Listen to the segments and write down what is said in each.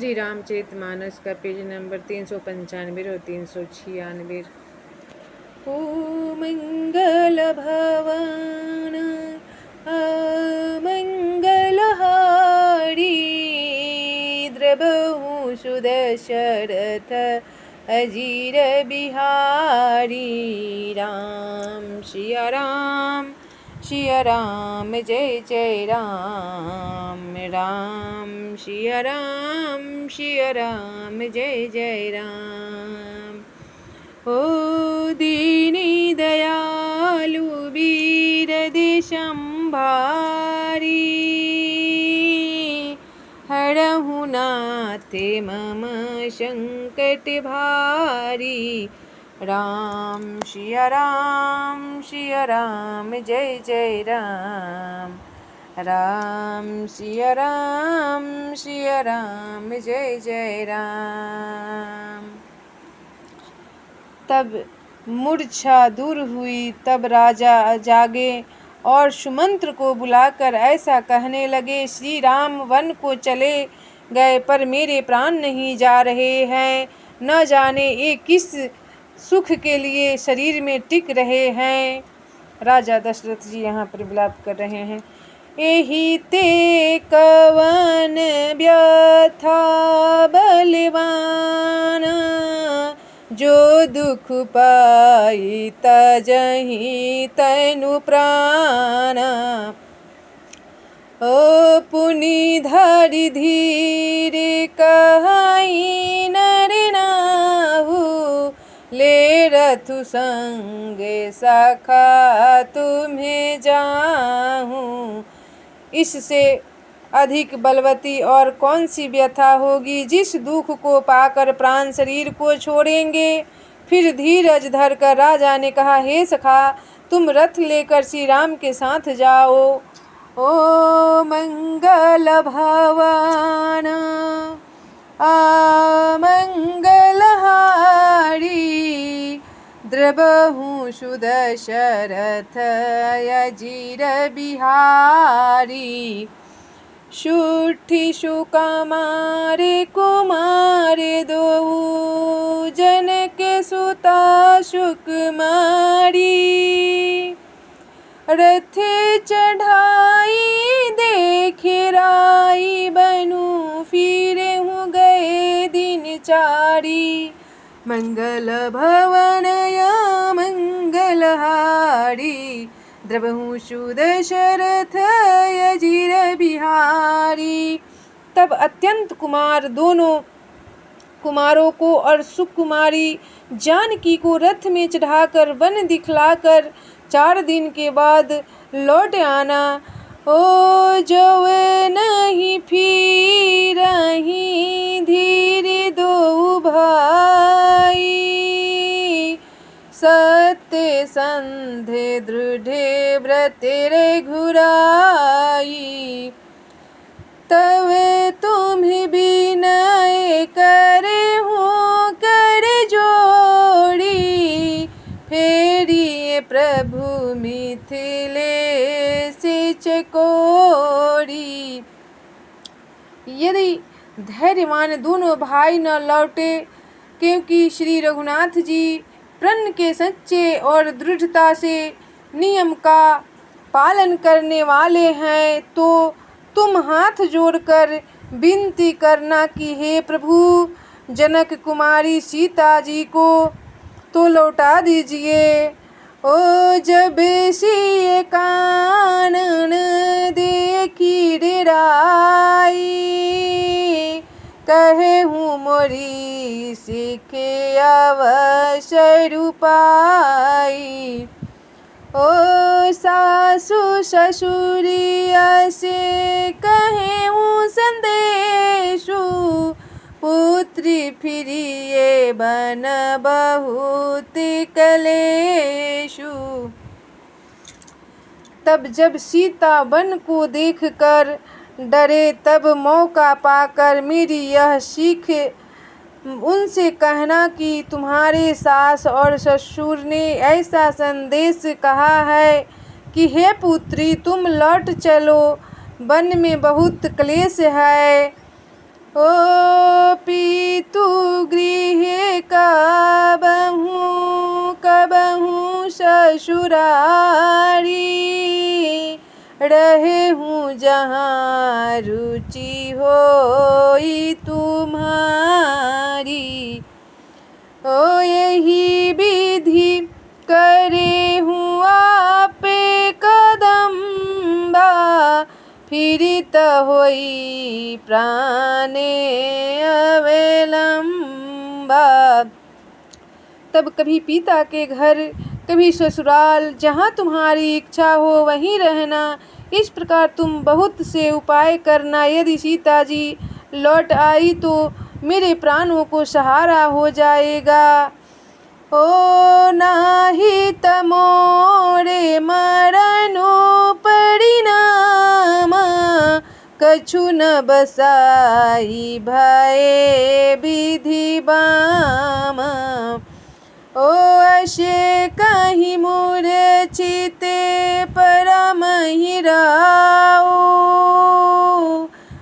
श्री रामचरितमानस का page number 395 और 396। ओ मंगल भवन अमंगलहारी, द्रबहु सुदशरथ अजीर बिहारी। राम सिया राम जय जय राम। राम सिया राम जय जय राम। ओ दीनी दयालु वीर दिशंभारी, हरहु नाथ मम संकट भारी। राम सिया राम जय जय राम। राम सिया राम जय जय राम। तब मूर्छा दूर हुई, तब राजा जागे और सुमंत्र को बुलाकर ऐसा कहने लगे, श्री राम वन को चले गए पर मेरे प्राण नहीं जा रहे हैं। न जाने ये किस सुख के लिए शरीर में टिक रहे हैं। राजा दशरथ जी यहाँ पर विलाप कर रहे हैं। एही ते कवन व्यथा बलवान, जो दुख पाई तजहि तनु प्राण। ओ पुनि धरि धीर कहाई नर नाहु, ले रथु संगे सखा तुम्हें जाहूँ। इससे अधिक बलवती और कौन सी व्यथा होगी, जिस दुख को पाकर प्राण शरीर को छोड़ेंगे। फिर धीरज धरकर राजा ने कहा, हे सखा तुम रथ लेकर श्री राम के साथ जाओ। ओ मंगल भवन अमंगलहारी, द्रबहु सुदशरथ अजीर बिहारी। सुठी सुकुमार कुमार दो, जनक सुता सुकुमारी। रथ चढ़ाई देखे राई, बनु फिरे हूँ गए दिन चारी। मंगल भवन मंगलहारी, द्रबहु सुदशरथ अजीर बिहारी। तब अत्यंत कुमार दोनों कुमारों को और सुकुमारी जानकी को रथ में चढ़ाकर वन दिखलाकर 4 दिन के बाद लौट आना। ओ जो नहीं फिरहि धीर दो भाई, सत्य संधे दृढ़े व्रत रघुराई। तब तुम्हें विनय करे हूँ कर जोड़ी, फेरिए प्रभु मिथिलेश चकोरी। यदि धैर्यवान दोनों भाई न लौटे, क्योंकि श्री रघुनाथ जी प्रण के सच्चे और दृढ़ता से नियम का पालन करने वाले हैं, तो तुम हाथ जोड़कर विनती करना कि हे प्रभु, जनक कुमारी सीता जी को तो लौटा दीजिए। ओ जब सिय कानन देखी डेराई, कहे हूँ मोरी सीखे अवसर पाई। ओ सासु ससुरिया से कहे हूँ संदेशु, पुत्री फिरिए बन बहुत कलेशु। तब जब सीता वन को देखकर डरे, तब मौका पाकर मेरी यह सीख उनसे कहना कि तुम्हारे सास और ससुर ने ऐसा संदेश कहा है कि हे पुत्री तुम लौट चलो, वन में बहुत क्लेश है। ओ मुरारी, रहे हूँ जहाँ रुचि होई तुम्हारी। ओ यही विधि करे हूँ आपे कदम्बा, फिरित होई प्राणे अवलंबा। तब कभी पिता के घर, कभी ससुराल, जहाँ तुम्हारी इच्छा हो वहीं रहना। इस प्रकार तुम बहुत से उपाय करना। यदि सीता जी लौट आई तो मेरे प्राणों को सहारा हो जाएगा। ओ नाही तमोरे मरणो परिणाम, कछु न बसाई भये विधि बाम। ओ अशे कहीं मूर्छिते परम ही राऊ,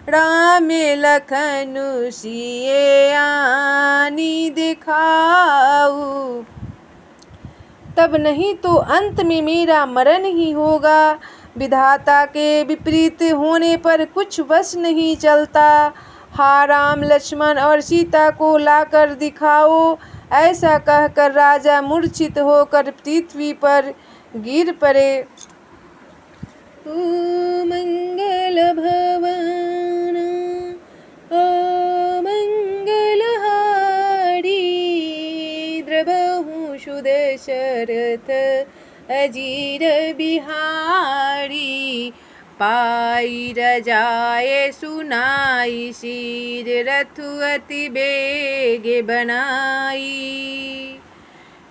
रामे लखनु सिए आनी दिखाऊ। तब नहीं तो अंत में मेरा मरण ही होगा। विधाता के विपरीत होने पर कुछ वश नहीं चलता। हा राम, लक्ष्मण और सीता को लाकर दिखाओ। ऐसा कहकर राजा मूर्छित होकर पृथ्वी पर गिर पड़े। ओ मंगल भवन ओ मंगलहारी, द्रवहु सुदशरथ अजीर बिहारी। पाई रजाए सुनाई, सिर रथु अति बेगे बनाई।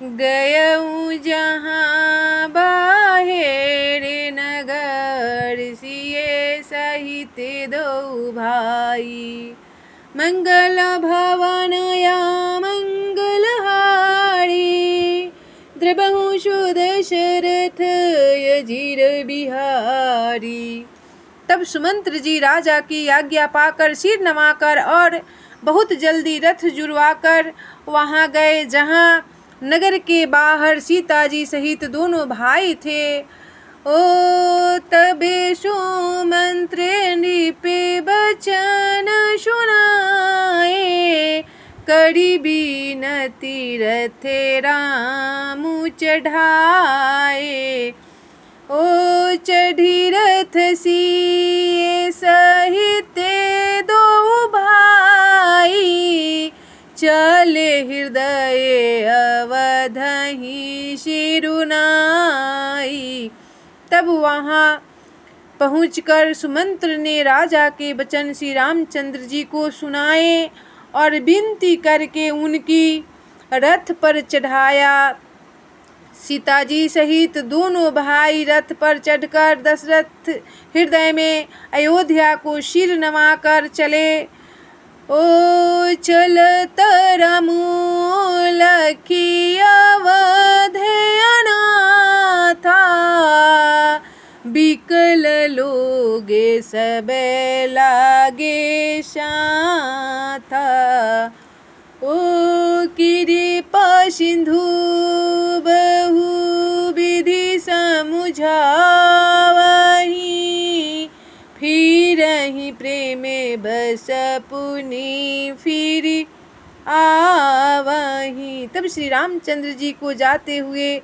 गयऊ जहाँ बाहेरे नगर, सिए सहित दो भाई। मंगल भवन या मंगलहारी, द्रवहु सुदशरथ अजीर बिहारी। तब सुमंत्र जी राजा की आज्ञा पाकर सिर नवाकर और बहुत जल्दी रथ जुड़वाकर वहाँ गए जहाँ नगर के बाहर सीता जी सहित दोनों भाई थे। ओ तबे सुमंत्र नृपे बचन सुनाए, करी बीनती रथे रामु चढ़ाए। ओ चढ़ी रथ सिए सहित दो भाई, चले हृदय अवधहि शिरुनाई। तब वहाँ पहुँचकर सुमंत्र ने राजा के वचन श्री रामचंद्र जी को सुनाए और विनती करके उनकी रथ पर चढ़ाया। सीता जी सहित दोनों भाई रथ पर चढ़कर दशरथ हृदय में अयोध्या को सिर नवाकर चले। ओ चलत रामु लखी अवधे अनाथा, बिकल लोगे सबे लागे शाथा। ओ कृपा सिंधु बहु विधि समुझावहि, फिरहि प्रेमे बस पुनि फिर आवहि। तब श्री रामचंद्र जी को जाते हुए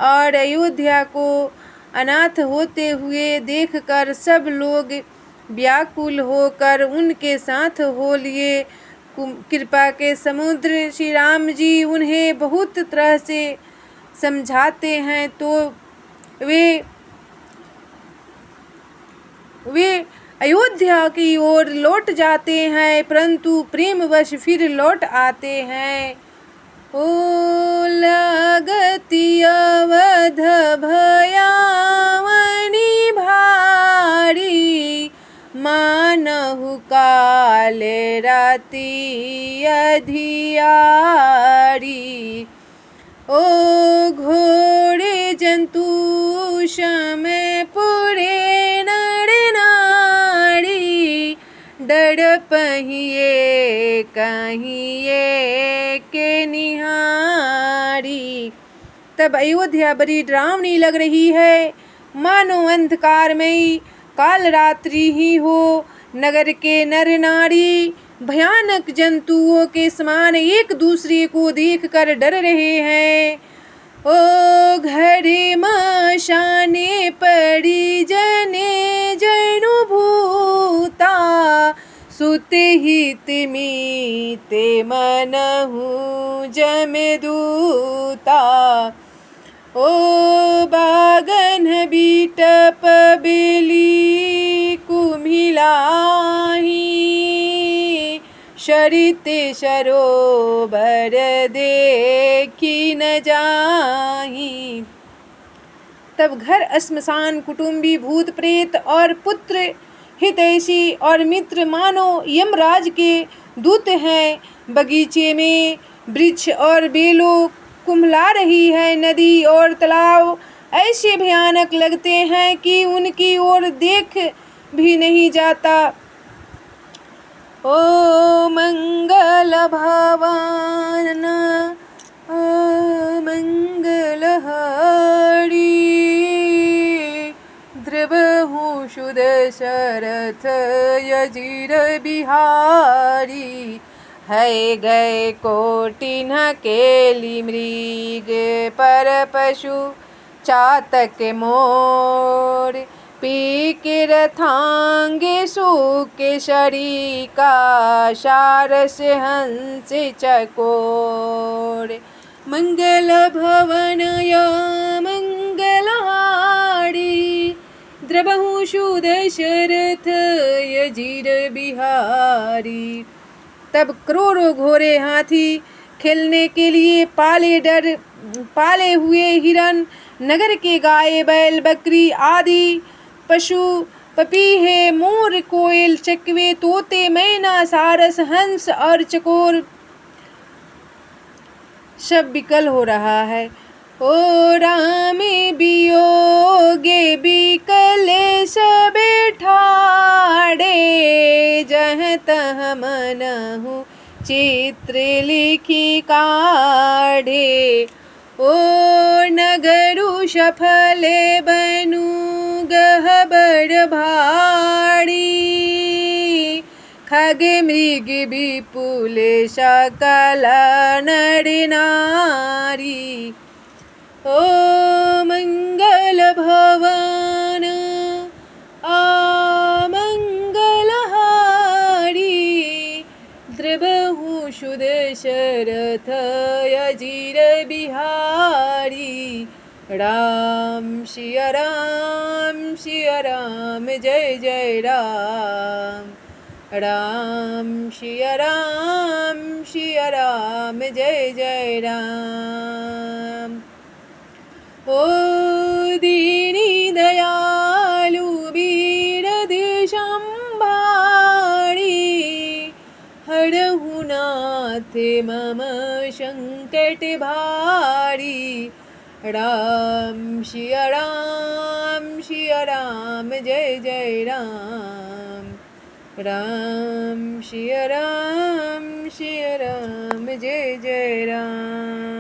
और अयोध्या को अनाथ होते हुए देखकर सब लोग व्याकुल होकर उनके साथ हो लिए। कृपा के समुद्र श्री राम जी उन्हें बहुत तरह से समझाते हैं तो वे अयोध्या की ओर लौट जाते हैं, परंतु प्रेमवश फिर लौट आते हैं। ओ लगती अवध भयावनी भारी, मानहु काले राति अधियारी। ओ घोड़े जंतु समय पुरे नर नारी, डर पहिए कहिए के निहारी। तब अयोध्या बड़ी डरावनी लग रही है, मानो अंधकारमयी काल रात्रि ही हो। नगर के नर नारी भयानक जंतुओं के समान एक दूसरे को देखकर डर रहे हैं। ओ घरे मशाने पड़ी जने जनुभूता, सुते हित मीते मनहु जमदूता। ओ बागन बिटप बेली कुम्हिलाही, शरिते सरोवर देखी न जाही। तब घर श्मशान, कुटुंबी, भूत प्रेत और पुत्र, हितैषी और मित्र मानो यमराज के दूत हैं। बगीचे में वृक्ष और बेलों कुम्हला रही है। नदी और तालाब ऐसे भयानक लगते हैं कि उनकी ओर देख भी नहीं जाता। ओ मंगल भवन मंगल हरि, द्रवहु सुदशरथ यजिर बिहारी। है गए कोटिन केली मृग पर पशु, चातक मोर पीके रथांगे सूके शरीका, सारस हंस चकोर। मंगल भवन या मंगल हारी, द्रवहु सुदशरथ यजिर बिहारी। तब करोड़ों घोड़े, हाथी, खेलने के लिए पाले हुए हिरन, नगर के गाय बैल बकरी आदि पशु, पपीहे, मोर, कोयल, चकवे, तोते, मैना, सारस, हंस और चकोर सब विकल हो रहा है। ओ राम वियोगे विकले सबे ठाड़े, जह तह मनहु चित्र लिखी काढ़े। ओ नगरु सफले बनु गहबर भारी, खग मृग विपुल सकल नर नारी। ओ मंगल भवन मंगल हारी, द्रवहु सुदशरथ यजिर बिहारी। राम सिया राम सिया राम जय जय राम, राम सिया राम जय जय राम। ओ दीनी दयालु बीरद संभारी, हरहु नाथ मम संकट भारी। राम सिया राम जय जय राम, राम सिया राम जय जय राम।